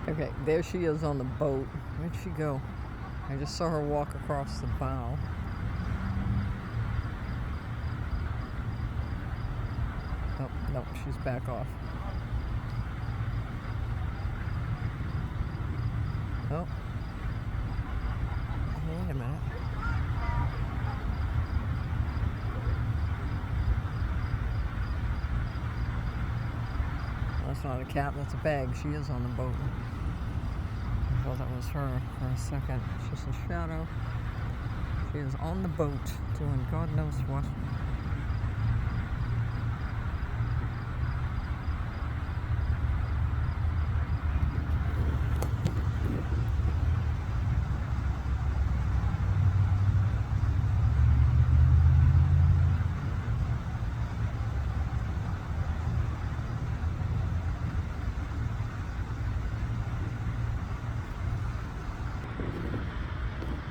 Okay, there she is on the boat. Where'd she go? I just saw her walk across the bow. Oh, no, she's back off. Oh. Wait a minute. That's not a cat, that's a bag. She is on the boat. I thought that was her for a second. It's just a shadow. She is on the boat doing God knows what.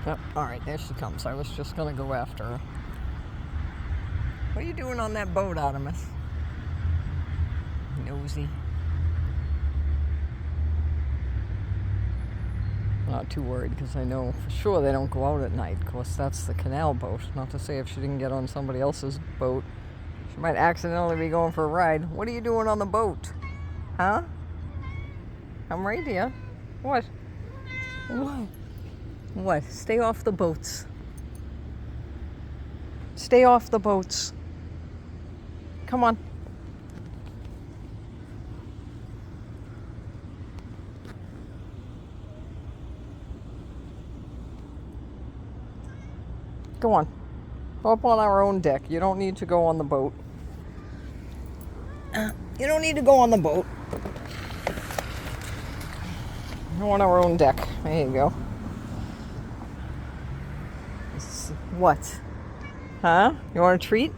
Oh, alright, there she comes. I was just gonna go after her. What are you doing on that boat, Artemis? Nosy. Not too worried because I know for sure they don't go out at night. Of course, that's the canal boat. Not to say if she didn't get on somebody else's boat, she might accidentally be going for a ride. What are you doing on the boat? Huh? I'm right here. What? What? What? Stay off the boats. Stay off the boats. Come on. Go on. Go up on our own deck. You don't need to go on the boat. You don't need to go on the boat. Go on our own deck. There you go. What? Huh? You want a treat?